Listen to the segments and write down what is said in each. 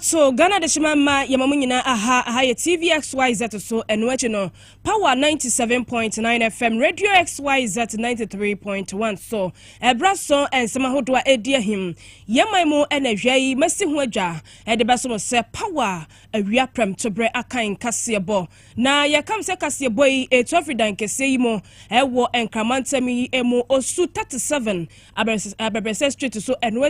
So Ghana de Shimama Yamamunina aha TV XYZ so and no Power 97.9 FM Radio XYZ 93.1 so Ebraso and Samahodwa edia him Yamaimo and Ejay Messi Huja and the Basso se Power a reaprem to bre akain Kasiebo na ya kam se Kasiebo e Tofridan Keseimo ewo and Kramantemi emo osu 37 Ababese Street so and no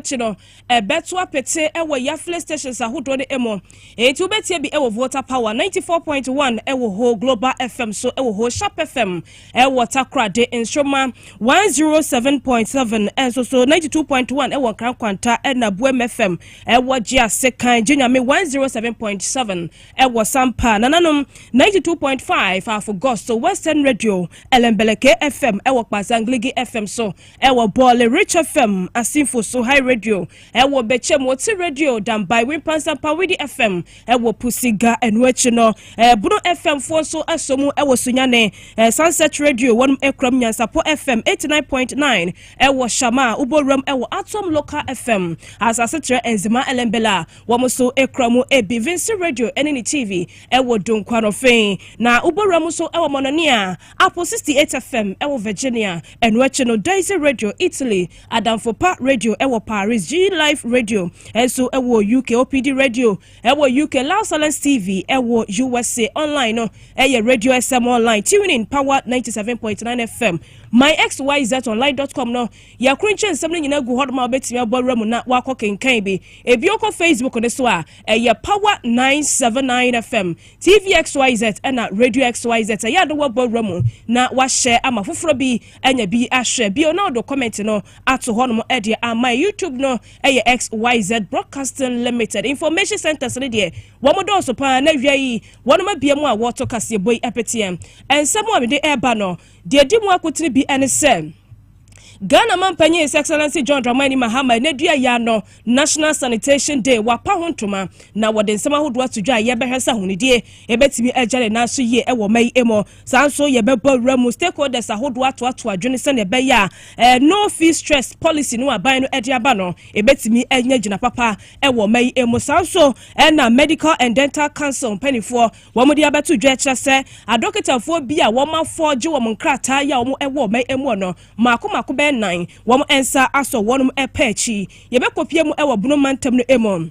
Betwa Pete ewo Yafle stations ahodo ne emo etu betie bi ewo Water Power 94.1 ewo ho Global FM so ewo ho Sharp FM ewo Takra de Instroma 107.7 enso so 92.1 ewo Krankwanta na Buem FM ewo Gia Sekan Jinyame 107.7 ewo Sampa nananom 92.5 afo Gosto Western Radio Elembeleke FM ewo Kpazangligi FM so ewo Bole Rich FM Asinfo so High Radio ewo Bechemoti Radio by Wimpansa Pawidi FM ewo Pusiga enwechino Bruno FM for so asomu ewo Sunyane Sunset Radio one ekram Nyansapo FM 89.9 ewo Shama Uboram ewo Atom Local FM as asetre enzima elembela wamuso ekramu ebi Vinci Radio enini TV ewo Donkwano Fe na Uboram so ewo Mononia Apple 68 FM ewo Virginia enwechino Daisy Radio Italy Adamfopa Radio ewo Paris G Live Radio enso ewo UK OPD Radio ewo UK Loud Silence TV ewo USA online no Radio SM online tune in Power 97.9 FM myxyzonline.com no ya krinchen semne nyina gu hodma betimi abawra mu na wakọ kenkan bi ebioko Facebook ne so a Power 979 FM TVXYZ na Radio XYZ ya do wabawra mu na wa share ama foforo bi anya bi ahwe bi ona do comment no ato hono e ama YouTube no XYZ Broadcasting Limited Information Centers ne de womodo so pa na wiai wonoma bia mu a woto Kasiebo epetiem ensemo amede eba no de di mu akotini bi ene se Ghana Mampanye His Excellency John Dramani Mahama Nedua Yano National Sanitation Day wapa hontoma na wode nsema hodwa tudwa yebehesa hunidie ebetimi ejale na so ye ewo mai emo sanso yebebawra mu stakeholders hodwa to adwene se ne beya no fee stress policy no aban no ede aba no ebetimi enya gina papa ewo mai emo sanso na Medical and Dental Council penifo womodi abetu dwa kyerese adokitafo bi a womafo je wo nkrata ya wo ewo mai emo no mako 9 wom ensa aso wonum epechi yebekopie mu ewo bunu mantem no emom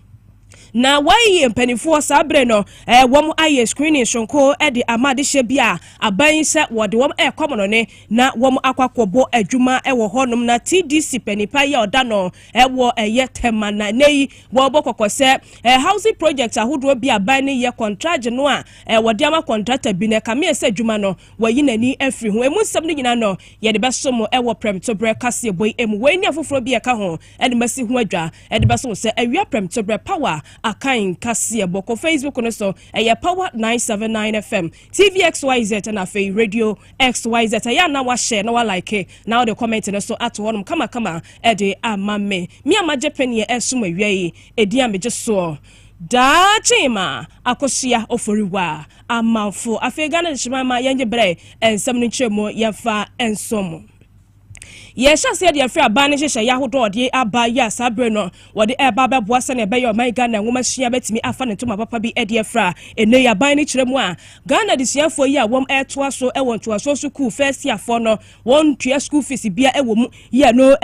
na why mpanifo sabre no wom aye screening shonko de amade hye aban se wode wom ekomo ne na wom akwakobo adwuma ewo honum na TDC panipa ya oda no ewo eye tema na nei wo bokokose housing project ahodo bi aban ne ye contract no a wode ama contractor bi ne kame se adwuma no wayi nani afri ho emu nsem no nyina no ye de besom ewo prem to bre Kasiebo emu we ni afoforo bi eka ho de masi ho adwa de besom se awia prem to bre Power akain Kasiebo ko Facebook no so Power 979 FM TVXYZ na fe Radio XYZ ya na wa share na wa like na the comment no so ato honum kama de amame mi amaje penie esum awiei edi ameje so da chima akosia oforiwa amanfo afegana nshimama yenje bre ensem no nchemo yafa ensom Yesha said ya free abane hye ya hodo de aba ya sabre no wode eba beboa se ne be yo my Ghana nwoma hia betimi afa ne toma papa bi ede fra ene ya ban ni kiremu a Ghana de siafo yi a wom etoa so ewon toa so school first year for no won tua school fees bia ewo mu ya no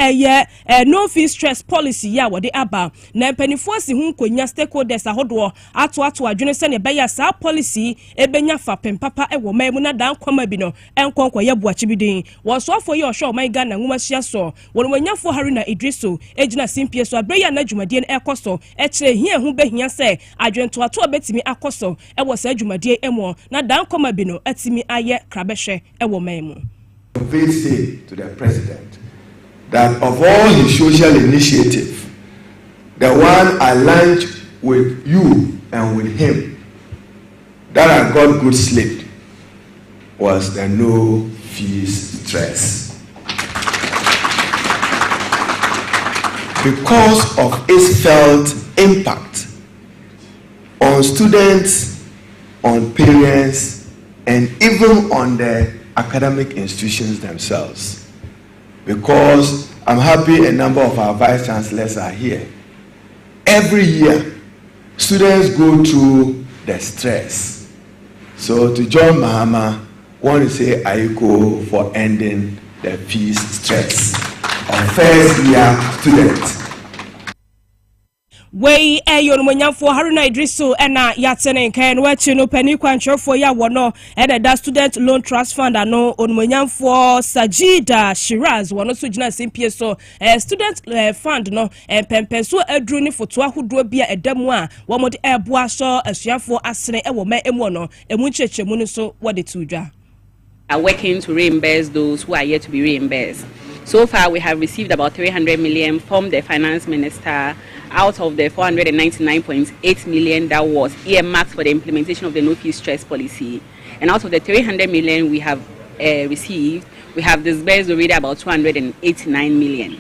no fee stress policy ya wode aba na mpanifo si hu nkonya stakeholders ahodo ato adwene se ne be ya sa policy ebenya fa pempapa ewo mai mu na dan kwama bi no enkonkwa ya buachi bidin wo so afo yi ohwe my Ghana nwoma so wonyafo Haruna Idriso ejina simpie so abreya na dwumadie ekoso ekire hia hu behia se adwento ato betimi akoso ewo sa dwumadie emo na dan koma bi no atimi aye krabehwe ewo memu. Convey say to the president that of all his social initiative, the one I launched with you and with him that I got good sleep was the no fees stress. Because of its felt impact on students, on parents, and even on the academic institutions themselves. Because I'm happy a number of our vice chancellors are here. Every year, students go through the stress. So to John Mahama, want to say Aiko for ending the fees stress of first year students. Way ayon mwenyamfo Haruna Idrisu ena yatene nkan wachi no pani kwanchofo ya wono ena da student loan trust fund ano on mwenyamfo Sajida Shiraz wono so gina simpieso student fund no pempenso adru ni foto ahodo bia edamu a womode eboa so asuafo asene ewo ma emu no emu chechemu no so wode tudwa are working to reimburse those who are yet to be reimbursed. So far, we have received about 300 million from the finance minister out of the 499.8 million that was earmarked for the implementation of the no fee stress policy. And out of the 300 million we have received, we have disbursed already about 289 million,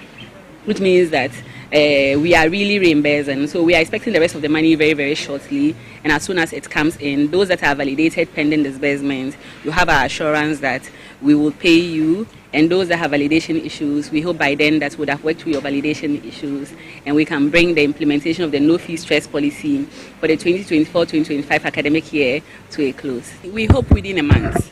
which means that we are really reimbursing. So we are expecting the rest of the money very, very shortly. And as soon as it comes in, those that are validated pending disbursement, you have our assurance that we will pay you. And those that have validation issues, we hope by then that would have worked through your validation issues and we can bring the implementation of the no fee stress policy for the 2024-2025 academic year to a close. We hope within a month.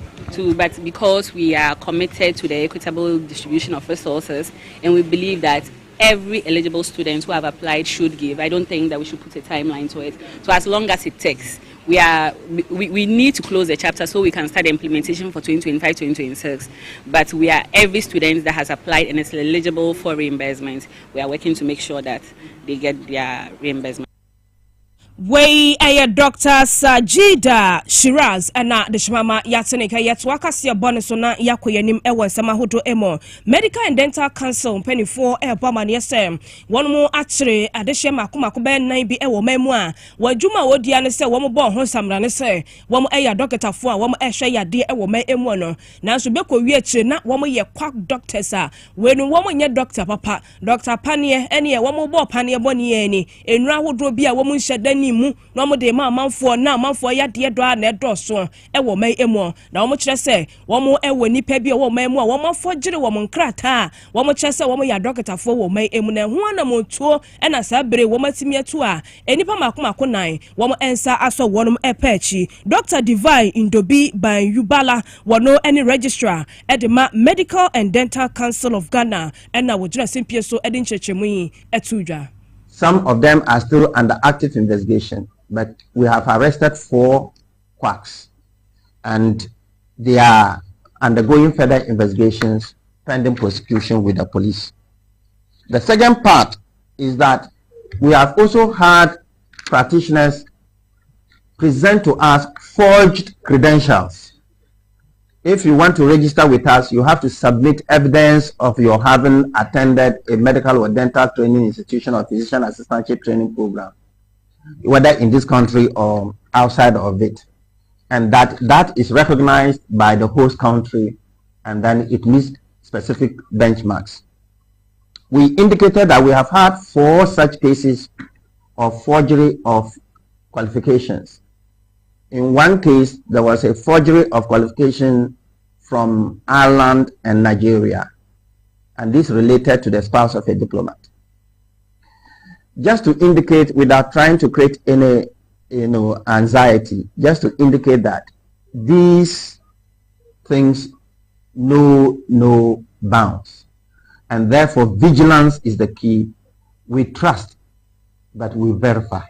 But because we are committed to the equitable distribution of resources and we believe that every eligible student who have applied should give, I don't think that we should put a timeline to it. So as long as it takes, we need to close the chapter so we can start the implementation for 2025-2026. But every student that has applied and is eligible for reimbursement, we are working to make sure that they get their reimbursement. Way a Dr. Sajida Shiraz ana de shmama yatene ka yetwa kase bonesona yakoyanim ewo samahodo emo Medical and Dental Council penifo ebama ne yesem wonmo akire adehye makomako ben nan bi ewo mamu a wadwuma wodia ne se womo bo ho samra ne se womo eya doctor fo a womo ehwe yade ewo mamu no nanso beko wi akire na womo ye quack doctors a wenu womo nye doctor papa Dr. Panie ene womo bo panie boni eni enura hodo bi a womo nhedani mu no mo de ma manfo na manfo ya de do na do so e wo mai emu na wo kire se wo mo e wo nipa bi wo mai emu wo mo fo gire wo mo nkrata wo mo kire se wo mo ya doctor fo wo mai emu na hu na mo tuo e na sa bere wo matimi atu a enipa makomako nan wo mo ensa aso wonom e pachi Dr. Divine Indobi by Yubala wono any registrar at the Medical and Dental Council of Ghana and na wo gire simpie so edin chechemu yi etudwa. Some of them are still under active investigation, but we have arrested 4 quacks and they are undergoing further investigations pending prosecution with the police. The second part is that we have also had practitioners present to us forged credentials. If you want to register with us, you have to submit evidence of your having attended a medical or dental training institution or physician assistantship training program, whether in this country or outside of it. And that is recognized by the host country, and then it meets specific benchmarks. We indicated that we have had 4 such cases of forgery of qualifications. In one case, there was a forgery of qualification from Ireland and Nigeria, and this related to the spouse of a diplomat. Just to indicate, without trying to create any anxiety, just to indicate that these things know no bounds, and therefore vigilance is the key. We trust, but we verify.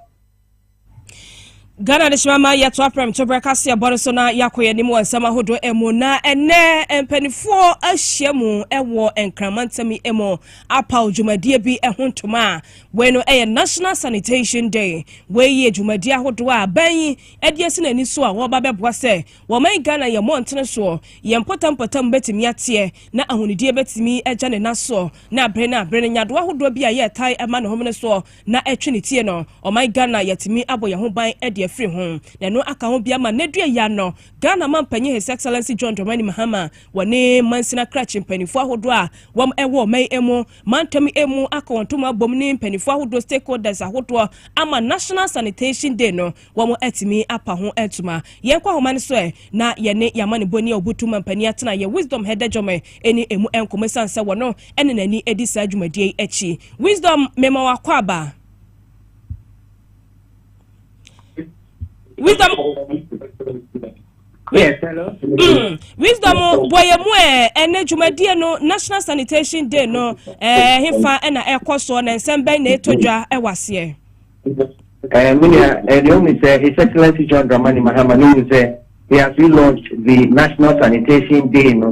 Ghana de shmama yeto aprem to brekase abonso na yakoyanimu ansama hodo emu na ene empanifo ahyemu ewo enkramantami emu apa odwumadie bi ehontoma wenu National Sanitation Day we adwumadie ahodo a ban ediese nani so a wo ba beboa se wo man Ghana ye montene so ye mpotam betimi ate na ahonidie betimi eja ne naso na abre nyado ahodo bi a ye tai ema ne homne so na etwinitie no o man Ghana yetimi abo ye ho ban ede free home na no aka ho bia ma nedua ya no Ghana mampanye His Excellency John Dramani Mahama wone mansina krachi mpanifo ahodo a wom ewo mai emu mantami emu aka wontoma bomni mpanifo ahodo stakeholders ahodo ama National Sanitation Day no wom etimi apa ho etuma yenkwa ho man so na yene yamane boni obutuma mpani atena ye wisdom head jome eni emu enkomesanse wono ene nani edi sa adwumadie echi wisdom mema wakwaba Wisdom. Yes, hello. Wisdom boy mu ene dwumadie no National Sanitation Day no hefa na ekoso na nsembe na etodwa ewase. Minia, the only say His Excellency John Dramani Mahama who say he has relaunched the National Sanitation Day no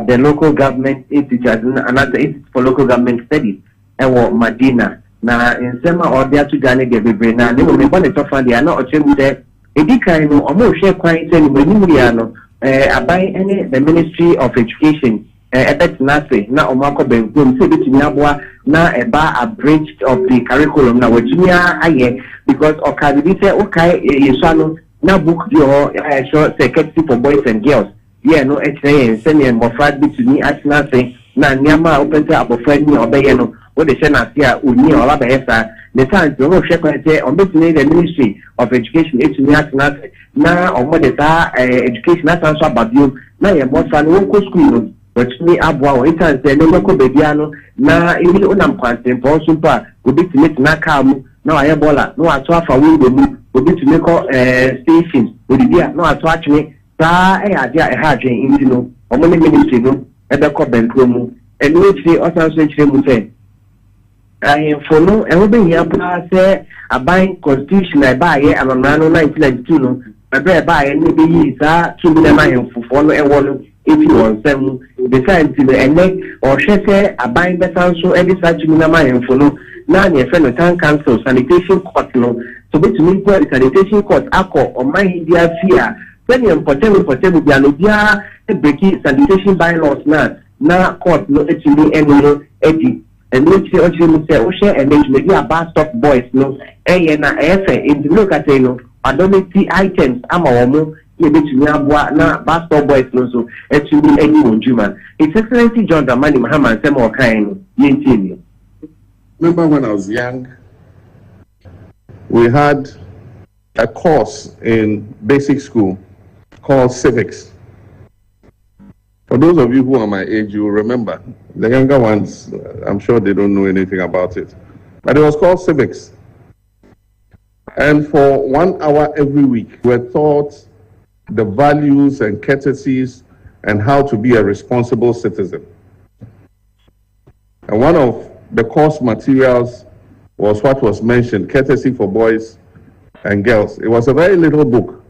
the local government institute another institute for local government studies Madina na nsema order to Ghana ge bebre na ne mo me bone to fa dia na o chemu de edikan no omo hwe kwan se ni manimuria no aban ene the Ministry of Education ebet nase na omako benkum se bitimi aboa na eba abridged of the curriculum na wajimia aye because okabi say okay yesano na book your show secretary for boys and girls yeah no actually senior mofrad bitimi asna say na nyama opente abofrad ni obeye no wo de she na sia oni ola be esa the time to no she kwete on between the Ministry of Education etumi asna na omo de ta education asanso ababio na ye mo fa no ko school no but me abwa o itan se no ko bebiano na imi onam kwante for so pa obi timi na kam na aye bola no ato afa window mu obi timi ko station odibia no ato atwe sa ade a ha adwen intino omo ne ministry no ebe ko bentro mu enu echi osanso echi mu se for no e be hia pa se aban constitution e ba ye amamra no 1992 no ebe ba ye ne be yi sa tumi na mahemfofo no e wo no if you want them decide to the end or she say aban besan so e dey search me na mahemfo no na ne fe no town council sanitation court no so be to me sanitation court akọ o man dia fear when you portable bia no bia e break sanitation bylaws na court no etimi eno edi and which say o share and maybe about stop boys no na in the look at no adonity items ama womo ye betumi aboa na pastor boys no so etumi eni wonjuma. His Excellency John Dramani Mahama say more kind yentini. Remember when I was young, we had a course in basic school called civics. For those of you who are my age, you will remember. The younger ones, I'm sure they don't know anything about it. But it was called civics. And for 1 hour every week, we were taught the values and courtesies and how to be a responsible citizen. And one of the course materials was what was mentioned, Courtesy for Boys and Girls. It was a very little book,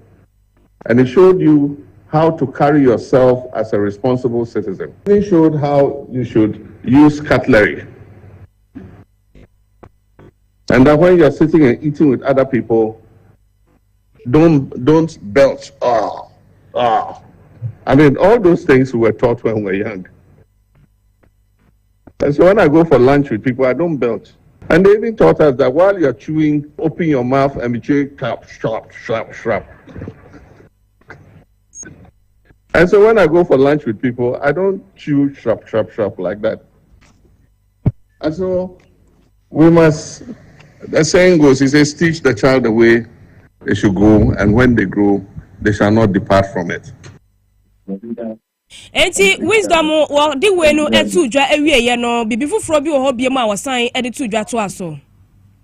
and it showed you how to carry yourself as a responsible citizen. It showed how you should use cutlery. And that when you're sitting and eating with other people, don't belch. I mean, all those things we were taught when we were young. And so when I go for lunch with people, I don't belch. And they even taught us that while you're chewing, open your mouth and be chewing, shrap. And so when I go for lunch with people, I don't chew shrap like that. And so we must, the saying goes, it says, teach the child the way they should go, and when they grow, they shall not depart from it. Enti wisdom wo di we no etudwa ewieye no bibi fufuro bi wo ho biem a wasan e de tudwa to aso.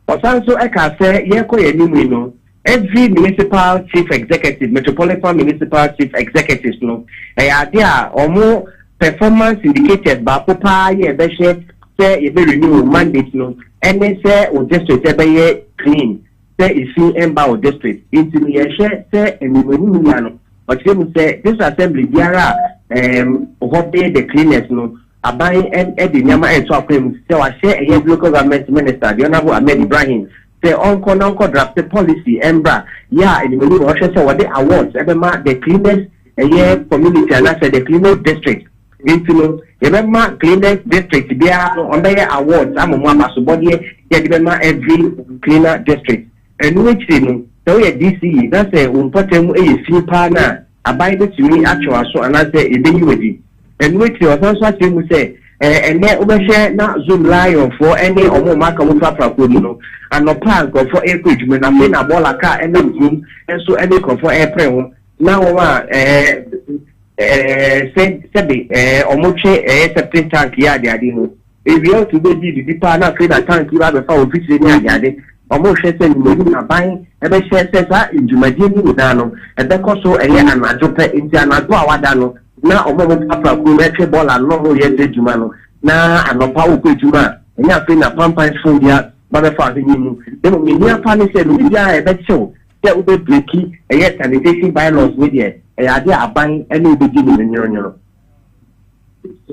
Osan so e ka say ye ko ye nimu no every municipal chief executive, metropolitan municipal chief executives no e ade a omo performance indicators ba popa ye be she say ye be renew mandate no ene say o district e be ye clean say ifi emba o district into ye she say enimu ya no but you say this assembly biara what the cleaners no abai and the nyama and so akwem say wa share a local government minister the honorable Ahmed Ibrahim say onko draft policy embra yeah and we know say what the awards ebema the cleaners community and say the cleaners district into ebema cleaners district bia on the awards amomo abasobodie ebema every cleaner district and which no so ye DC that's say unpotem fi pa na abai de tumi atwa so anase ebeyi wedi and which you also say mu say ene obehwe na zoom lion for any omo maka mu papa ko no anopa go for ekudwume na me na bola ka ene zoom enso ene ko for april ho na wo ma say omo che septic tank ya de ade no ebi o to be di pa na clean tank you have for office ni ajade omo hwe se ni mo aban e be hwe se sa edwumadie ni na no e be koso eye anajo pe enti anajo awada no na omo mo papa ku me twe ball no ho ye edwuma no na anopa wo ko edwuma enya fe na pampan so dia ba be fa ni mu e mo mi afa ni se no bia e be chew se wo be breaki eye sanitation bylaws with ye e ade aban e na be di ni nyoro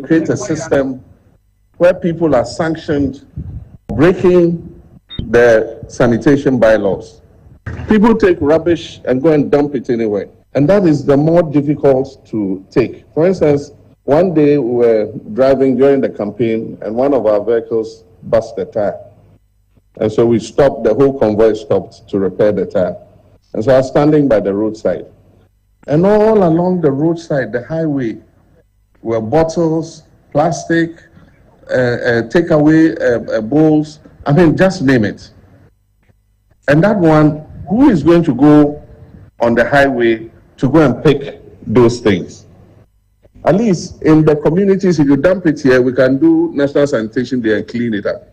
create a system where people are sanctioned breaking the sanitation bylaws. People take rubbish and go and dump it anywhere. And that is the more difficult to take. For instance, one day we were driving during the campaign and one of our vehicles busted a tire. And so we stopped, the whole convoy stopped to repair the tire. And so I was standing by the roadside. And all along the roadside, the highway, were bottles, plastic, takeaway bowls. I mean, just name it. And that one, who is going to go on the highway to go and pick those things? At least in the communities, if you dump it here, we can do national sanitation there and clean it up.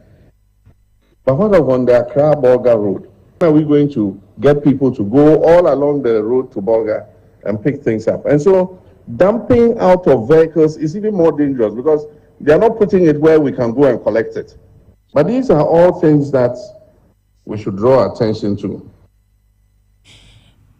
But what of on the Accra Bolga Road? How are we going to get people to go all along the road to Bolga and pick things up? And so dumping out of vehicles is even more dangerous because they are not putting it where we can go and collect it. But these are all things that we should draw attention to.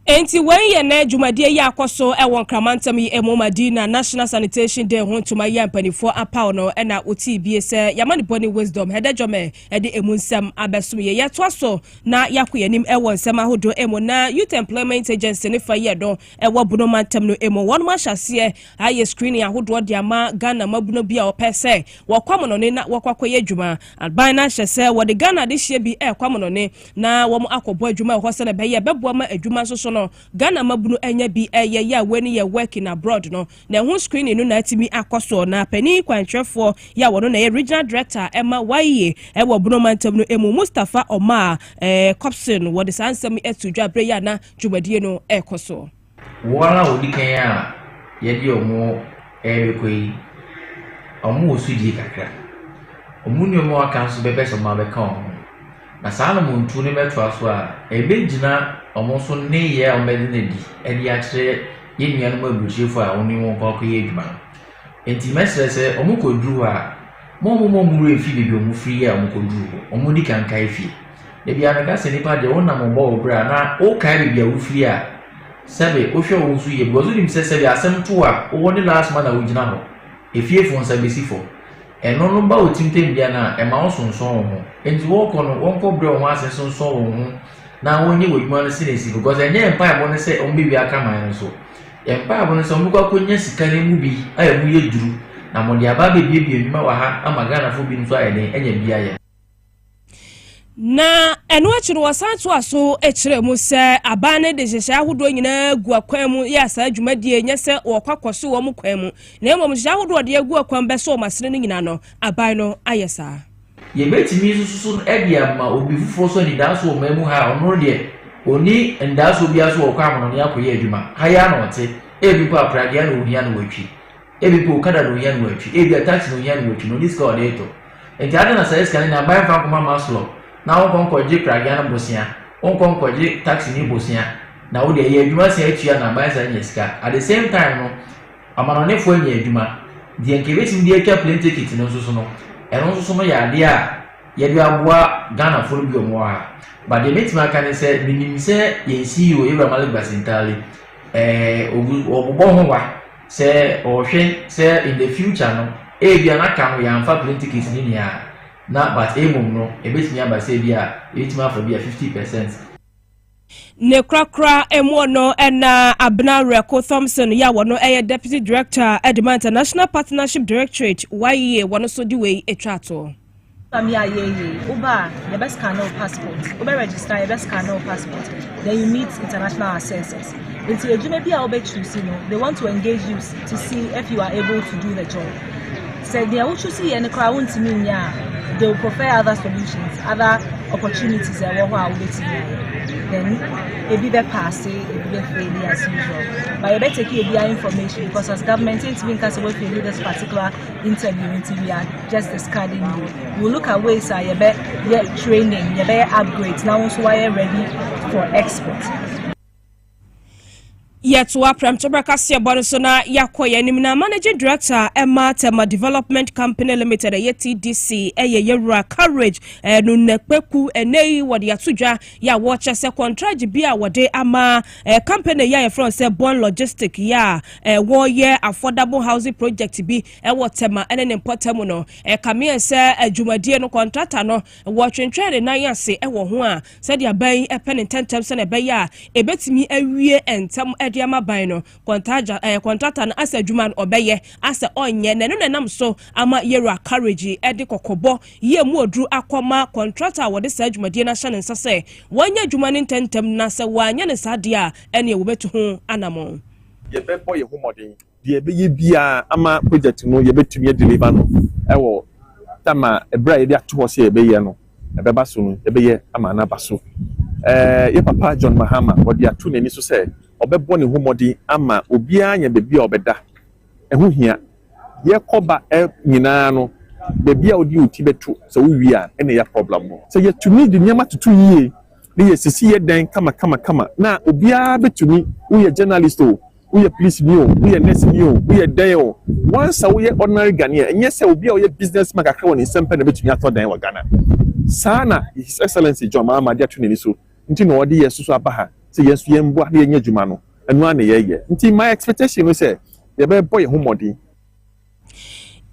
Enti when ye na dwumadie ya akoso e won kramantam yi emomadi na National Sanitation Day ho ntoma ya mpanifo apaw no e na oti bie se yamani boni wisdom heda jome e de emunsam abesum ye yeto so na yakoyanim e won nsam ahodo emo na Youth Employment Agency ne fa ye do e wo buno mantam no emo won ma hyase aye screening ahodo de ama Ghana mabuno bia opese wo kwam no ne na wo kwakoye dwuma alban na hyase wo de Ghana de hye bi e kwam no ne na wo akobo adwuma ho se na be ye bebo ma adwuma so no Ghana mabunu enya bi eye ya weni ye working abroad no na hu screening no na atimi akoso na pani kwantwefo ya wono na ye regional director Emma Waye e wo buno mantam no emu Mustafa Oma Copson wo de sansam etudwa bre ya na dwumadie no ekoso wala odikan ya ye di omo bekoi omo osudi kakra omo ni omo aka so bebe so ma be kan na sana muntu ne meto aso a ebegina omo so ne ye omedinedi edi akire ye nuanu mabuchefo a oni won kwa koye adwuma enti mesrese omo kodru a mo refi bibi omo free ya omo kodru omo di kan kai fi e bia na ka se nipa de wona mo bo obra na o kai bibi a wo free a sebe o hwe wo so ye bozo dim se sebe asem to a wo ne last man a wo gina ho efiefo nsa besifo eno no ba otimtem bia na e ma wo sonson ho enti wo kono wonko bre wo ase sonson ho na wonye wodwuma no sinesi because enye empa abo ne se ombebi aka man so empa abo ne se omukwa konya sika ne mu bi aye mu ye duru na mo dia ba bebi edwuma wa ha amagana fo bi nso aye ne enya bia ye na eno achiro wasanto aso echire mu se abane de hyehya ahodo nyina gu akwan mu ya sa adwumadie nya se wokwakoso wo mu kwan mu na emom hyehya ahodo de gu akwan be so o masene no nyina no aban no ayesa ye betimi susu edia ma obi fufuro so ni daso o mamu ha ono de oni ndaso bia so okwa amono ne akoye adwuma haya na ote ebi po aprade na ohia na watwi ebi po kada na ohia na watwi ebi tax na ohia na watwi no disco de to enti ada na sai scan na buy fa kuma maslo na won konkoje krage na bosia won konkoje tax ni bosia na wo de ye adwuma se atua na buy sa nyeska at the same time no amano ne fo nya adwuma de nkebeti ndi aka plane ticket no so no eno so no ya de a ye de aboa Ghana for bi omo a but the meeting aka ne se minim se ye CEO Ibrahim Malik Basintali ogbogbo ho wa se o hwe se in the future no e bia na ka ho ya amfa plane ticket ni nia na but emom no ebetimi aba se bia ebetimi afa bia 50%. ne krakra emono ena Abna Reko Thompson ya wono deputy director Edema International Partnership Directorate YE wono so di we etwato Uba, the best scan of passport. Uba register your best scan of passport. Then you meet international assessors. Until you may be able to choose, they want to engage you to see if you are able to do the job. So they will choose any crowd to mean they will prefer other solutions, other opportunities that will then ebi be pass, ebi be fail as usual. But you better take your information because as government it's been cast away for this particular interview, we are just discarding you. We'll look at ways you be training, you be upgrades. Now also why you're ready for export. Yet to Apram Kasiebo so na yakoye nimna managing director Emma Tema Development Company Limited TDC yewura courage no nekpeku enei wode atudwa ya watch se contract bia wode ama company ya from say Born Logistic ya wo ye affordable housing project bi wo Tema ene important no kamie se adwumadie no contractor no wo twentwere na yase wo ho a se dia ban pen tentem se na be ya ebetimi awie entam ama ban no contractor na asa adwuma obeye asa onye na no nam so ama yewura courage de kokobo ye mu oduru akoma contractor wode sa adwumadie na hye nsa se wanya adwuma ne tentem na se wanya ne sade a ene wobetu ho anamo ye bebo ye homodin de be ye bia ama project no ye betumi deliver no ewo tama ebra ye de ato se ye be ye no ebeba so no ye be ye ama na baso ye papa John Mahama wode ato nani so se obebo ne homodi ama obia nya bebia obeda ehu hia ye koba nyina no bebia odi oti betu so wi a ene ya problem mo so ye tumi de nyama tutu yie ne ye sisi ye den kama na obia betumi wo ye journalist o wo ye police ni o wo ye nurse ni o wo ye den o once wo ye ordinary Ghanaian enye se obia wo ye businessman kakra woni sempe na betumi ato den wa Ghana sana His Excellency John Mahama dia tu neni so nti no odi ye susu abaha se yesu ye mbo na ye nya dwuma no enu ana ye nti my expectation is say ye be boy homodi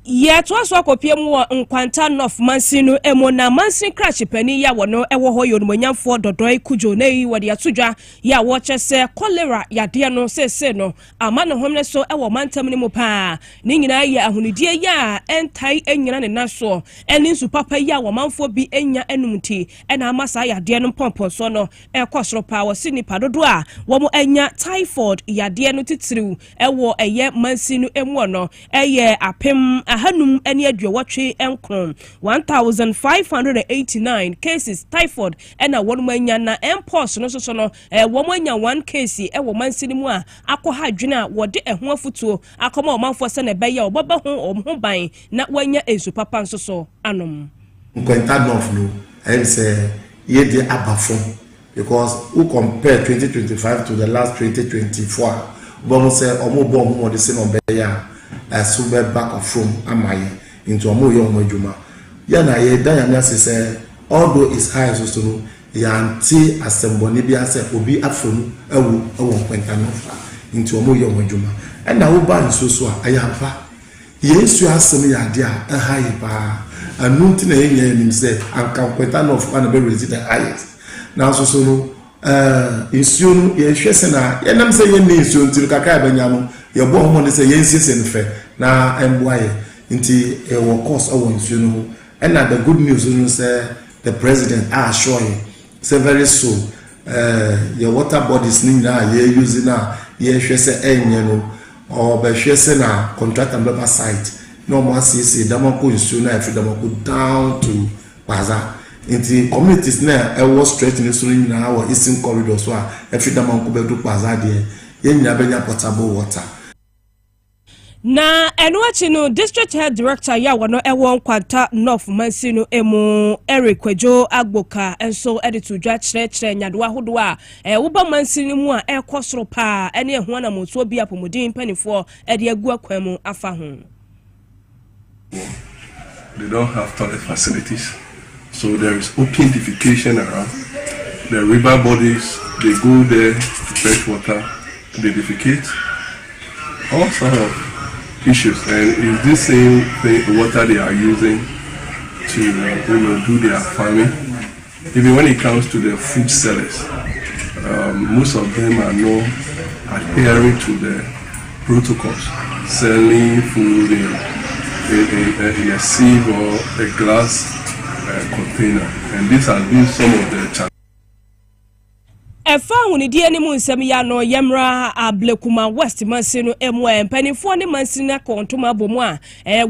ye to aso akopie mu nkwanta North Mansinu emo na Mansin crash pani ya wono ewo ho yo numanyamfo dodoi kujo nei wode atudwa ya wo chese cholera ya de no sese no ama ne homne so ewo mantam ne mu pa ni nyina ya ahunidie ya entai enyina ne naso eni nsu papa ya wo manfo bi enya enumti ena amasa ya de no pompon so no ekosoro pa wo sini padodo a wo mo enya typhoid ya de no titiriu ewo eye Mansinu emu no eye apem ahanum eni adwewotwe enkron 1589 cases typhoid ena wonmanya na mpox no so no womanya 1 case ewo Mansini mu a akoha adwena wode eho afutuo akoma omanfo se na beya obaba ho ban na wanya ezu papa nso so anom nkwenta North no I say ye dey abafo because who compare 2025 to the last 2024 bon say omo bom mo de se no beya so be back of from amaye into omo yo mo adwuma ya na ye dan ya say although is high so no ya anti assembly bi ase obi afonu ewu kwenta no into omo yo mo adwuma and na wo ba so so ayamfa yesu asem ya de a high ba anu nti na ye nim say anka kwenta no na be resident highest na so no issue no ye hwese na ye nam say ye ne issue nti kakra banya no ye bo ho ne say ye nsese nfe na emboaye nti e wo course awon issue no and the good news no say the president assure you say very soon your water bodies ni na ye use na ye hwese enye no or be hwese na contract and labor site no more see damako issue na if damako down to Baza into communities na e was straight in so nyina our eastern corridor so a damako be do Baza there ye nyina be nya potable water na enuachi no district head director ya wono ewo nkwanta North Mansinu emu Eric Kwejo Agboka enso editu dwa kyerɛkyerɛ nyadoa hodo a woba Mansinu mu a ekosoro pa ene ehu na monso bi apomodin panifo ede agu akwan mu afa ho. They don't have toilet facilities, so there is open defecation around. The river bodies, they go there to fetch water, they defecate, all sort of issues, and it's this same thing, water they are using to do their farming. Even when it comes to the food sellers, most of them are not adhering to the protocols, selling food in a sieve or a glass container, and these have been some of the challenges. Efa hunidie ni mu nsem ya no yemra ablekuma West Mansino emwe mpanifo ne Mansino akontoma bomu a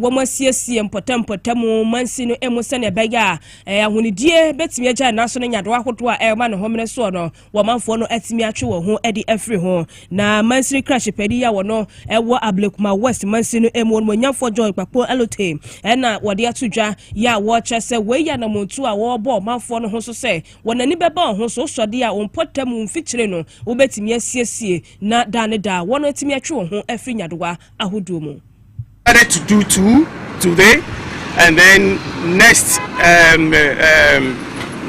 womasiesie mpotampotamo Mansino emu sene bega hunidie betimi agya naso ne nyado ahoto a ema ne homene so no womanfo no atimi atwe wo ho edi afri ho na Mansiri crash pedi ya wono ewo ablekuma West Mansino emu no nyafo joy papo alote na wode atudwa ya wo chese we ya na montu a wo bo manfo no ho so se wonani beba ho so sode a ompota mu mfikyire no obetimi asiesie na dane da wono atimi atwe ho afri nyadowa ahodo mu to do two today and then next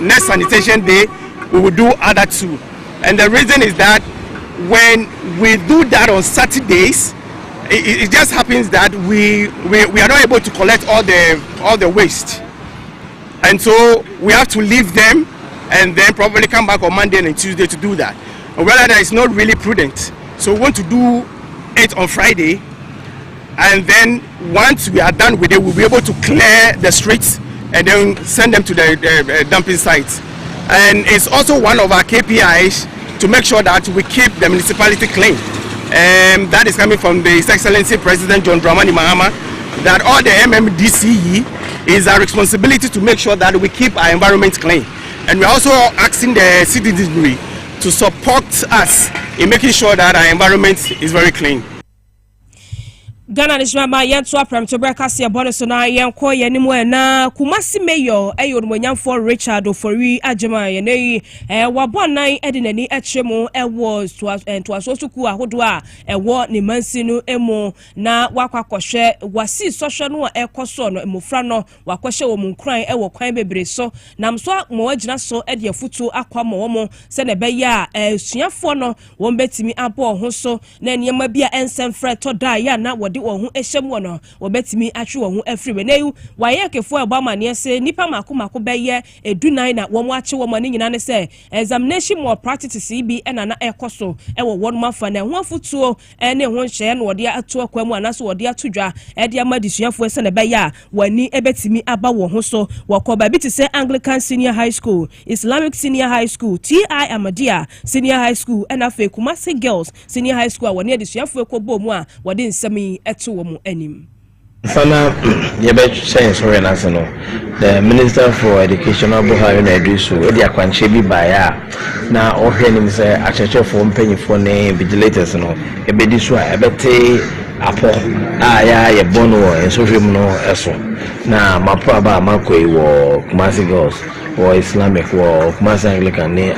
next sanitation day we will do other two, and the reason is that when we do that on Saturdays it just happens that we are not able to collect all the waste, and so we have to leave them and then probably come back on Monday and Tuesday to do that. And whether that is not really prudent, so we want to do it on Friday, and then once we are done with it, we'll be able to clear the streets and then send them to the dumping sites. And it's also one of our KPIs to make sure that we keep the municipality clean. That is coming from His Excellency President John Dramani Mahama, that all the MMDCE is our responsibility to make sure that we keep our environment clean. And we're also asking the citizenry to support us in making sure that our environment is very clean. Ghana Nishmama yentu apram to break Kasiebo so na yenko yenimu na Kumasi Mayor Monyamfo Richard Ofori Ajema yene wabonan edinani echemu to asosuku ahodo a ewo ne Mansino emu na wakwakohwe wasi social no ekoso no emofra no wakohwe wo munkran ewo kwan bebre so namso mo wagina so ede afutu akwa mo wo se ne beya suafo no wo betimi abo ho so na niema bia ensemfre to da ya na de wo ehyem wo no wo betimi atwe wo afriwe na yu waye kefo ebama ne se nipa mako beye edunan na wo mo ache wo mane nyina ne se examination more practices bi na na ekoso ewo won mafa na ho afutuo ne ho hye na wo de ato akwa mu anaso wo de atodwa de amadisuafo se ne beya wani ebetimi aba wo ho so wakoba bi te se Anglican Senior High School, Islamic Senior High School, TI Ahmadiyya Senior High School and afa Kumasi Girls Senior High School wani adisuafo ekobo mu a wode nsami eto wo mu anim. Sana yebe saying sorry national the Minister for Education Buhari na Idrisu e dia kwanche bi baya na ohwe nim say achechefo mpanyifo ne vigilators no ebedi so a ebete apo ya ye bono enso hwem no eso na mapo aba makoi wo Kumasi Girls wo Islamic wo Kumasi Anglican ne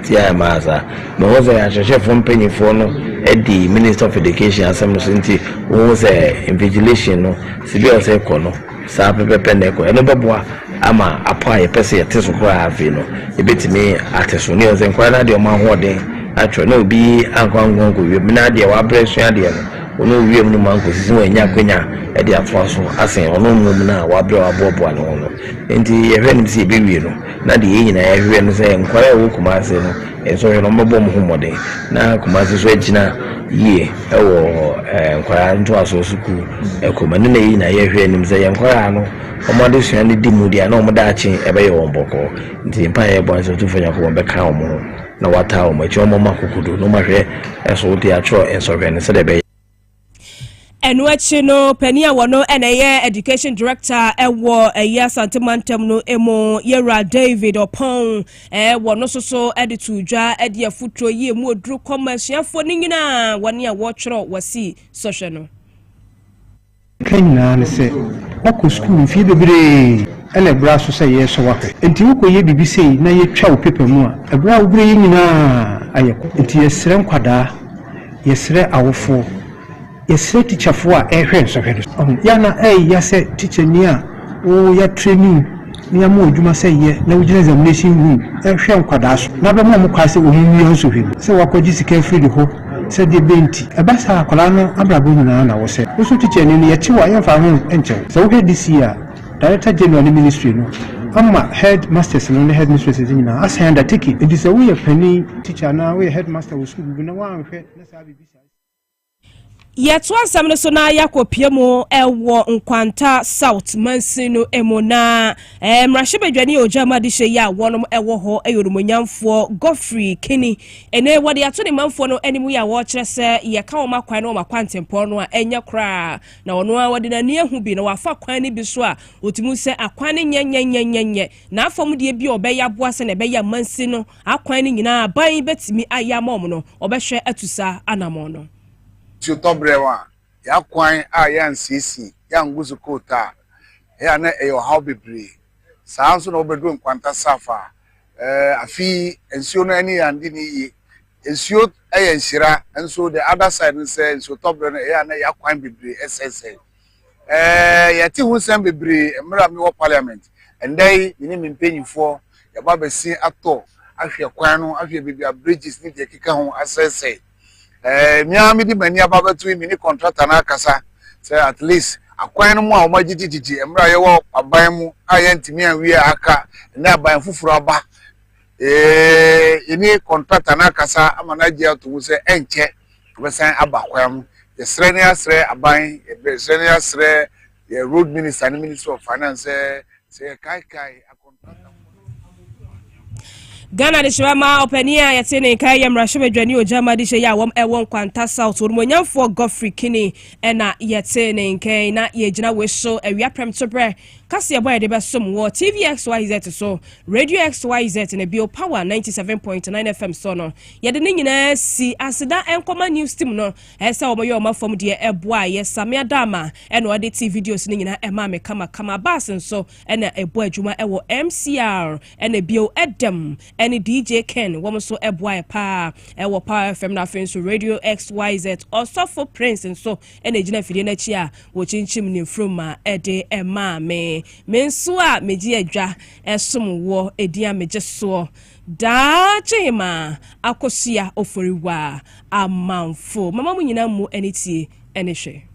tia maza no say achechefo mpanyifo no the Minister of Education asem so nti wo say invigilation no sibi o say kono sa pepe neko eno beboa ama apa ye pese ye teso ko ave no ebetimi ateso ne o say kwala de o ma hoden atwo na obi ankwangon ko wi na de wa bresu ade no ono wi mu ma nko sisi wanya kwanya e de ato so asen ono mu na wa bre wa bobo no no nti ye hwe nim si be wi no na de ye nyina ye hwe no say nkwala wo Kumasi no enso hwe no mbobom ho mode na Kumasi so agina ye ewo nkwara nto aso suku ekoma ne yi na ye hwe nim say nkwara no omode sua ne di mu dia na omoda achi ebe ye womboko nti mpa ye bo so tu fanya ko be ka omo na wata omo echi omo makokudo no mahwe eso di atro enso hwe ne se de be Enwechi no penia wono eneye education director ewo eya santimantem no emo yera David Opon wono soso editudwa ede afutro yi emu oduru commercialfo nyina wone a wochro wasi social no Kenya ne se wako school fi bebre ele bra so say yeso wako enti woko ye bibi sei na ye twa paper mu a ebra wo bre nyina ayeko enti yesre nkwada yesre awofo yesre teacher fo a ehwe so hwe ya na ya se teacher ni a o ya training ni amu odwuma say ye na wugina examination room ehwe nkwada so na be mo kwase wo hu so hwe se wakoji sika free de ho se de benti ebasa akola no abrabo nyina na wo se wo so teacher ni ye ti wa ye fa ho enche se wo this year Director General Ministry no amma headmasters no headmistresses nyina as undertake it is a way penny teacher na we headmaster wo school bi na wa hwe na sa bi Yet one some so na yakopiemo ewo nkwanta South Mansino emona mrashibedwani ojama de hye ya wonom ewo ho eyorumonyamfo Godfrey Kini ene wode ato ne manfo no animu ya wo kire se ye ka wo makwan no makwantempo no a enya kra na ono a wode na ne ahu bi na wafa kwan ne bi so a otimu se akwan ne nyenyenyenyenye na afom de bi obeya boa se na beya Mansino akwan ne nyina ban betimi ayamom no obehwe atusa anamo no Tobrewa, ya kwan a ya nsisi ya nguzu kota ya na eyo how bebre saa so na obedu nkwanta safa afi ensuo no ani andi ni yi ensuo eya nshira enso the other side no say ensuo tobre no ya na ya kwan bebre SSA ya ti hu sem bebre emra mi wo parliament endai ni mpanyifo ya ba besi ato ahwe kwan no ahwe bebre bridges ni de kika ho SSA miami di mani ababatu mi ni contractor na kasa say at least akwan no mu a omagigigi emra ye wo aban mu ayentimi anwie aka na aban fufuru aba ini contractor na kasa amana gia to mu say enche obesan aba kwan mu the senior sre aban the senior sre the road minister and minister of finance say kai Ghana de shema openia yatene kai mrashibedwani ojama de hye ya wom ewon kwanta South urumonyamfo Godfrey Kini ena yatene nkai na yegina weso awia prem tobre Kasiebo ya de besom wo TVXYZ so Radio XYZ na bio power 97.9 FM so no yede ne nyina si aseda enkoma news team no esa omoye omafom de eboa ye samia dama ena ode TV videos ne nyina ema me kama basen so ena ebo adwuma ewo MCR ena bio edem ena DJ Ken wo so eboa pa ewo Power FM nafen so Radio XYZ osofo Prince so ena gina fidie na chi a wo chinchim ni froma ede ema me menso a meji adwa esom wo edia mejeso da chema akosia oforiwa amanfo mama mu nyina mu enitie enehwe